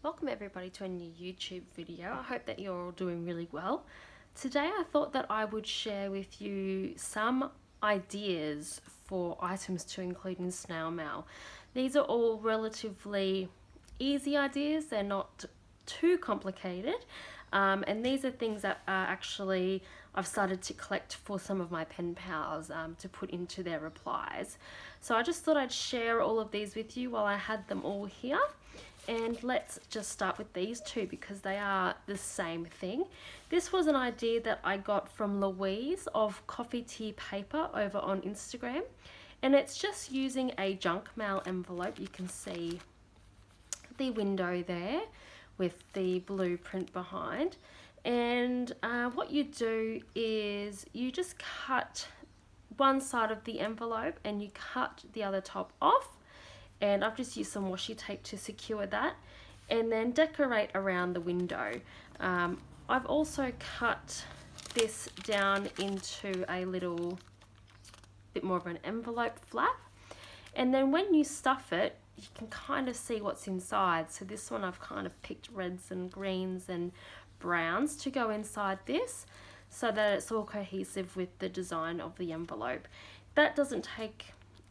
Welcome everybody to a new YouTube video. I hope that you're all doing really well. Today I thought that I would share with you some ideas for items to include in snail mail. These are all relatively easy ideas, they're not too complicated, and these are things that are actually I've started to collect for some of my pen pals to put into their replies. So I just thought I'd share all of these with you while I had them all here. And let's just start with these two because they are the same thing. This was an idea that I got from Louise of Coffee Tea Paper over on Instagram. And it's just using a junk mail envelope. You can see the window there with the blueprint behind. And what you do is you just cut one side of the envelope and you cut the other top off. And I've just used some washi tape to secure that and then decorate around the window. I've also cut this down into a little bit more of an envelope flap, and then when you stuff it you can kind of see what's inside. So this one I've kind of picked reds and greens and browns to go inside this so that it's all cohesive with the design of the envelope. That doesn't take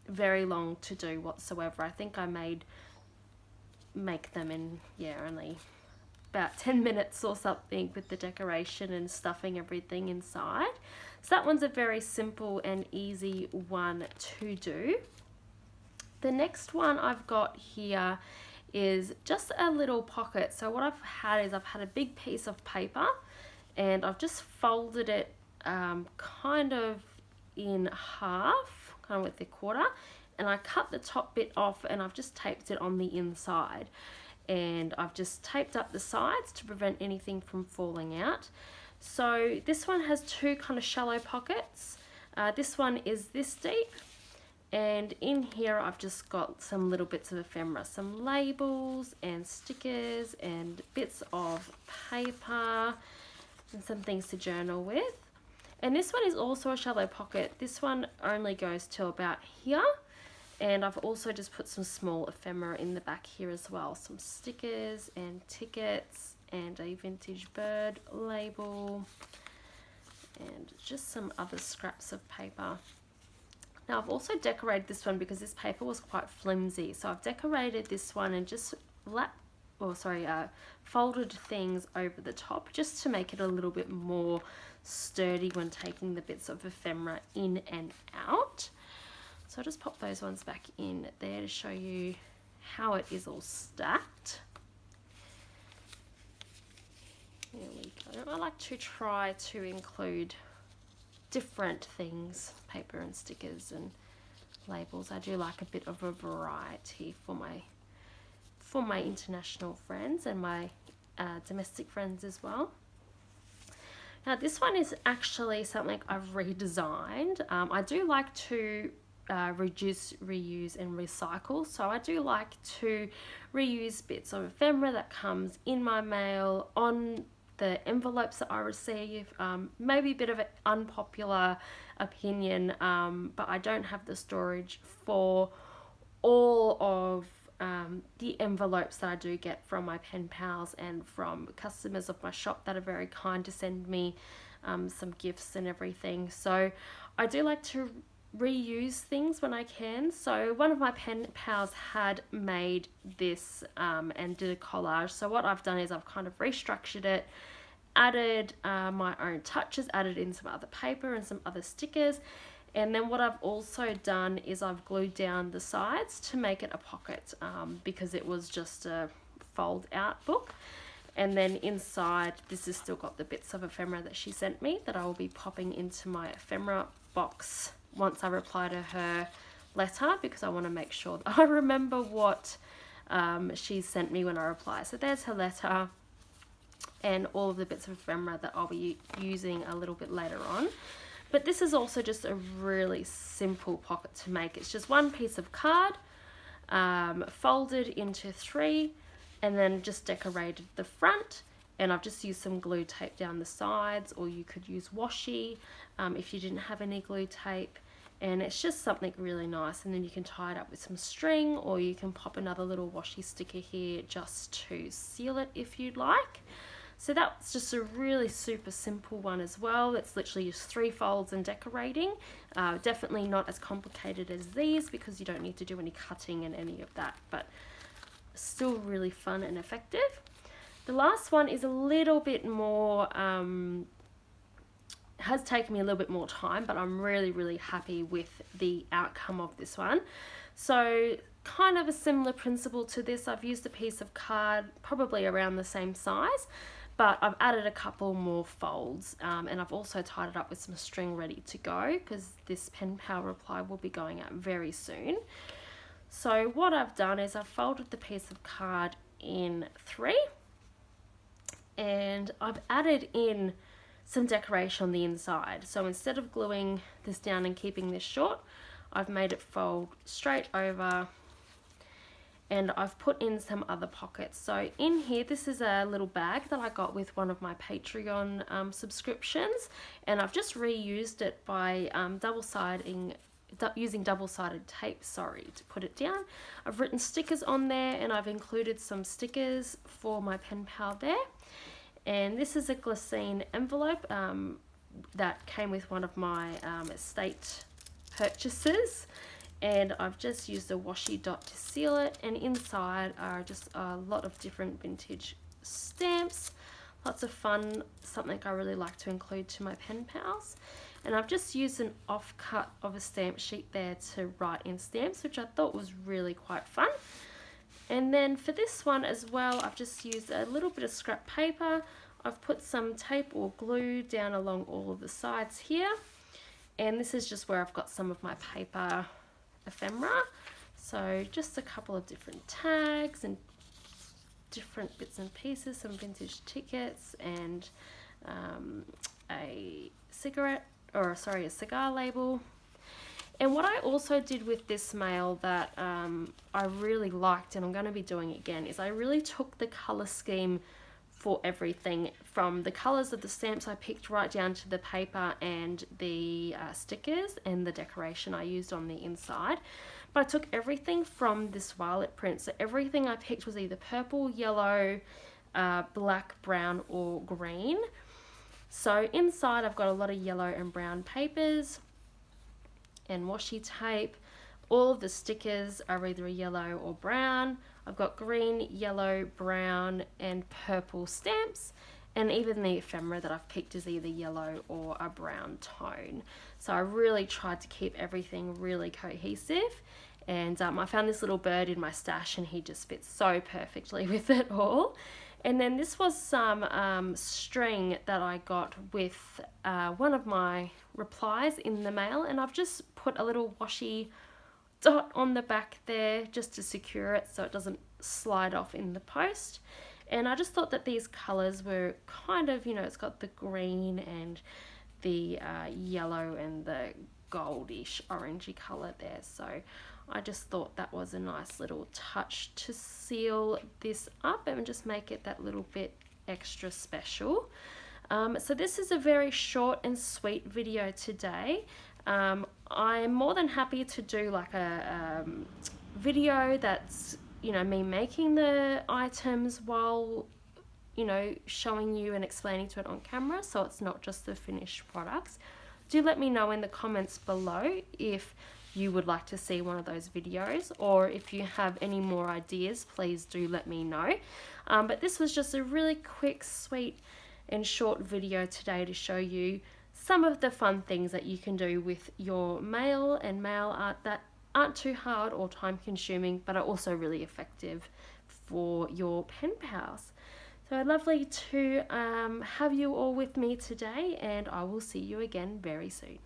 very long to do whatsoever. I think I make them in only about 10 minutes or something with the decoration and stuffing everything inside. So that one's a very simple and easy one to do. The next one I've got here is just a little pocket. So what I've had is I've had a big piece of paper and I've just folded it kind of in half, kind of with the quarter, and I cut the top bit off and I've just taped it on the inside, and I've just taped up the sides to prevent anything from falling out. So this one has two kind of shallow pockets. This one is this deep, and in here I've just got some little bits of ephemera, some labels and stickers and bits of paper and some things to journal with. And this one is also a shallow pocket. This one only goes to about here. And I've also just put some small ephemera in the back here as well. Some stickers and tickets and a vintage bird label and just some other scraps of paper. Now I've also decorated this one because this paper was quite flimsy. So I've decorated this one and just folded things over the top just to make it a little bit more sturdy when taking the bits of ephemera in and out. So I'll just pop those ones back in there to show you how it is all stacked. There we go. I like to try to include different things, paper and stickers and labels. I do like a bit of a variety for my international friends and my domestic friends as well. Now this one is actually something I've redesigned. I do like to reduce, reuse and recycle. So I do like to reuse bits of ephemera that comes in my mail, on the envelopes that I receive. Maybe a bit of an unpopular opinion, but I don't have the storage for all of the envelopes that I do get from my pen pals and from customers of my shop that are very kind to send me some gifts and everything. So I do like to reuse things when I can. So one of my pen pals had made this and did a collage. So what I've done is I've kind of restructured it, added my own touches, added in some other paper and some other stickers. And then what I've also done is I've glued down the sides to make it a pocket because it was just a fold out book. And then inside, this has still got the bits of ephemera that she sent me that I will be popping into my ephemera box once I reply to her letter, because I want to make sure that I remember what she sent me when I reply. So there's her letter and all of the bits of ephemera that I'll be using a little bit later on. But this is also just a really simple pocket to make. It's just one piece of card folded into three and then just decorated the front. And I've just used some glue tape down the sides, or you could use washi if you didn't have any glue tape. and it's just something really nice. And then you can tie it up with some string, or you can pop another little washi sticker here just to seal it if you'd like. So that's just a really super simple one as well. It's literally just 3 folds and decorating. Definitely not as complicated as these, because you don't need to do any cutting and any of that, but still really fun and effective. The last one is a little bit more, has taken me a little bit more time, but I'm really happy with the outcome of this one. So kind of a similar principle to this. I've used a piece of card probably around the same size, but I've added a couple more folds, and I've also tied it up with some string ready to go, because this pen pal reply will be going out very soon. So what I've done is I've folded the piece of card in 3, and I've added in some decoration on the inside. So instead of gluing this down and keeping this short, I've made it fold straight over, and I've put in some other pockets. So in here, this is a little bag that I got with one of my Patreon subscriptions, and I've just reused it by using double-sided tape, to put it down. I've written stickers on there, and I've included some stickers for my pen pal there. And this is a Glycine envelope that came with one of my estate purchases, and I've just used a washi dot to seal it, and inside are just a lot of different vintage stamps. Lots of fun, something I really like to include to my pen pals. And I've just used an offcut of a stamp sheet there to write in stamps, which I thought was really quite fun. And then for this one as well, I've just used a little bit of scrap paper. I've put some tape or glue down along all of the sides here. And this is just where I've got some of my paper ephemera. So just a couple of different tags and different bits and pieces, some vintage tickets, and a cigar label. And what I also did with this mail that I really liked, and I'm going to be doing again, is I really took the colour scheme for everything, from the colours of the stamps I picked right down to the paper and the stickers and the decoration I used on the inside. But I took everything from this violet print, so everything I picked was either purple, yellow, black, brown or green. So inside I've got a lot of yellow and brown papers and washi tape. All of the stickers are either a yellow or brown. I've got green, yellow, brown and purple stamps, and even the ephemera that I've picked is either yellow or a brown tone. So I really tried to keep everything really cohesive, and I found this little bird in my stash and he just fits so perfectly with it all. And then this was some string that I got with one of my replies in the mail, and I've just put a little washi dot on the back there just to secure it so it doesn't slide off in the post. And I just thought that these colours were kind of, it's got the green and the yellow and the goldish orangey colour there, so I just thought that was a nice little touch to seal this up and just make it that little bit extra special. So this is a very short and sweet video today. I'm more than happy to do like a video that's, me making the items while, showing you and explaining to it on camera, so it's not just the finished products. Do let me know in the comments below if you would like to see one of those videos, or if you have any more ideas, please do let me know. But this was just a really quick, sweet and short video today to show you some of the fun things that you can do with your mail and mail art that aren't too hard or time consuming, but are also really effective for your pen pals. So lovely to have you all with me today, and I will see you again very soon.